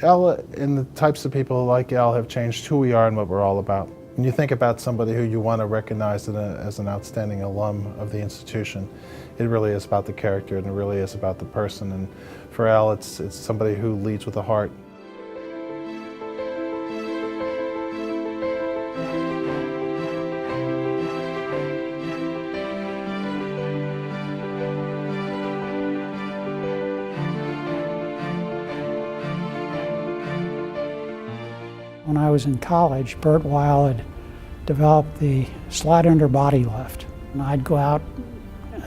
Al and the types of people like Al have changed who we are and what we're all about. When you think about somebody who you want to recognize as an outstanding alum of the institution, it really is about the character and it really is about the person. And for Al, it's somebody who leads with a heart. When I was in college, Bert Weil had developed the slide under body lift. And I'd go out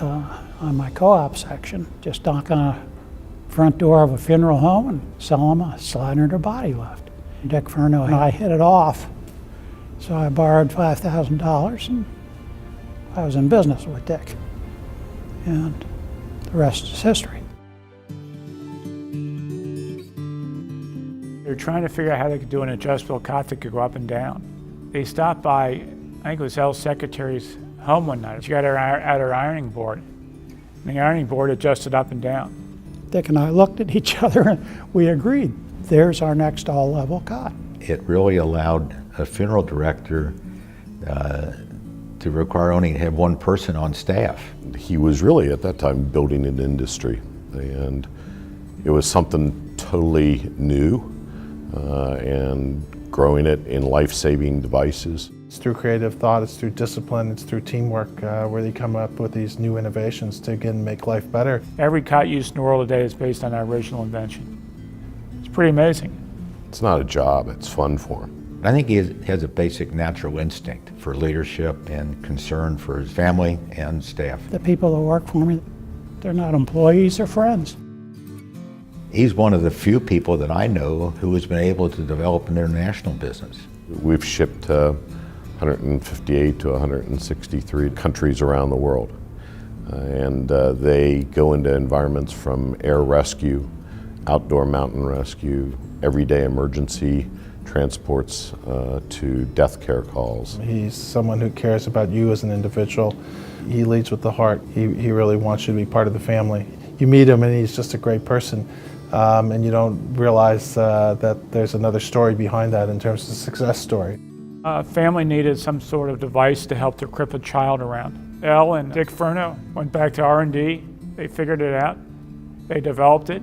on my co-op section, just knock on a front door of a funeral home and sell them a slide under body lift. Dick Ferno and I hit it off, so I borrowed $5,000 and I was in business with Dick. And the rest is history. They were trying to figure out how they could do an adjustable cot that could go up and down. They stopped by, I think it was Elle's secretary's home one night. She got her at her ironing board, and the ironing board adjusted up and down. Dick and I looked at each other and we agreed, there's our next all-level cot. It really allowed a funeral director to require only to have one person on staff. He was really, at that time, building an industry, and it was something totally new. And growing it in life-saving devices. It's through creative thought, it's through discipline, it's through teamwork where they come up with these new innovations to, again, make life better. Every cot used in the world today is based on our original invention. It's pretty amazing. It's not a job, it's fun for him. I think he has a basic natural instinct for leadership and concern for his family and staff. The people that work for me, they're not employees, they're friends. He's one of the few people that I know who has been able to develop an international business. We've shipped to 158 to 163 countries around the world. And they go into environments from air rescue, outdoor mountain rescue, everyday emergency transports to death care calls. He's someone who cares about you as an individual. He leads with the heart. He really wants you to be part of the family. You meet him and he's just a great person. And you don't realize that there's another story behind that in terms of the success story. Family needed some sort of device to help their crippled child around. Elle and Dick Ferno went back to R&D. They figured it out. They developed it.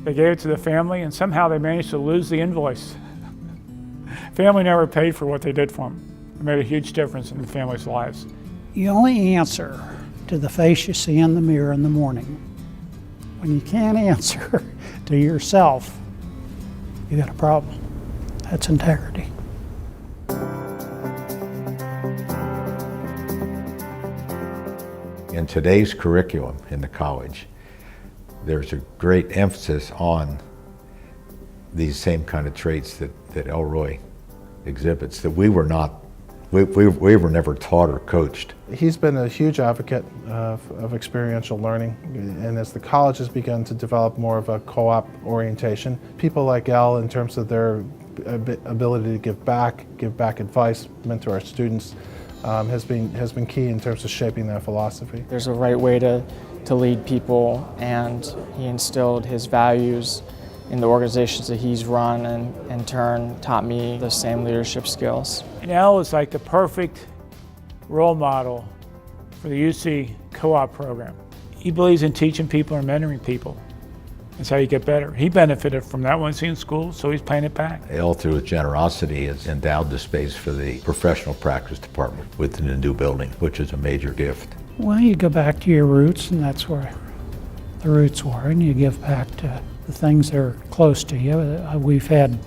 They gave it to the family, and somehow they managed to lose the invoice. Family never paid for what they did for them. It made a huge difference in the family's lives. You only answer to the face you see in the mirror in the morning. When you can't answer to yourself, you got a problem. That's integrity. In today's curriculum in the college, there's a great emphasis on these same kind of traits that Elroy exhibits that we were never taught or coached. He's been a huge advocate of experiential learning, and as the college has begun to develop more of a co-op orientation, people like Al, in terms of their ability to give back advice, mentor our students, has been key in terms of shaping that philosophy. There's a right way to lead people, and he instilled his values in the organizations that he's run, and in turn taught me the same leadership skills. And Elle is like the perfect role model for the UC co-op program. He believes in teaching people and mentoring people. That's how you get better. He benefited from that once in school, so he's paying it back. Elle, through his generosity, has endowed the space for the professional practice department within the new building, which is a major gift. Well, you go back to your roots, and that's where the roots were, and you give back to the things that are close to you. We've had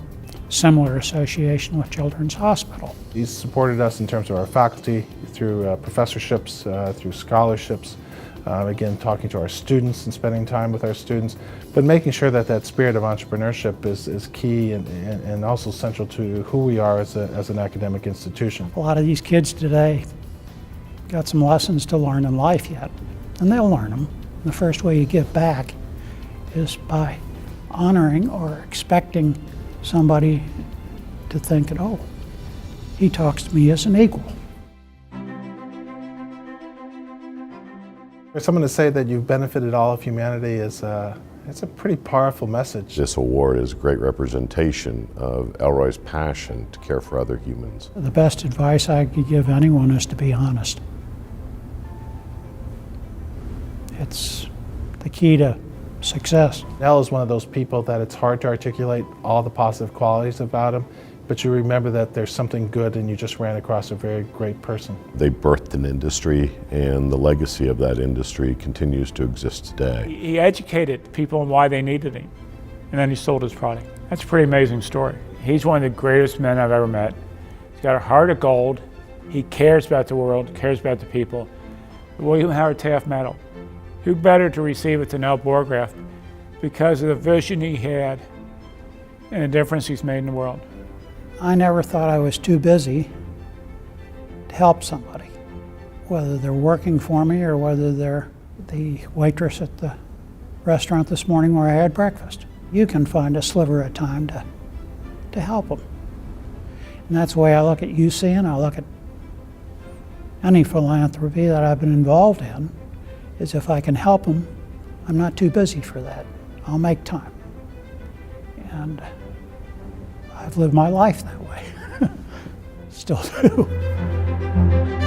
similar association with Children's Hospital. He's supported us in terms of our faculty, through professorships, through scholarships, again, talking to our students and spending time with our students, but making sure that that spirit of entrepreneurship is key and also central to who we are as an academic institution. A lot of these kids today got some lessons to learn in life yet, and they'll learn them. The first way you give back is by honoring or expecting somebody to think, oh, he talks to me as an equal. For someone to say that you've benefited all of humanity is It's a pretty powerful message. This award is a great representation of Elroy's passion to care for other humans. The best advice I could give anyone is to be honest. It's the key to success. El is one of those people that it's hard to articulate all the positive qualities about him, but you remember that there's something good and you just ran across a very great person. They birthed an industry, and the legacy of that industry continues to exist today. He educated people on why they needed him, and then he sold his product. That's a pretty amazing story. He's one of the greatest men I've ever met. He's got a heart of gold. He cares about the world, cares about the people. The William Howard Taft Medal. Who better to receive it than El Borgraf because of the vision he had and the difference he's made in the world. I never thought I was too busy to help somebody, whether they're working for me or whether they're the waitress at the restaurant this morning where I had breakfast. You can find a sliver of time to help them. And that's the way I look at UC, and I look at any philanthropy that I've been involved in, is if I can help them, I'm not too busy for that. I'll make time. And I've lived my life that way. Still do.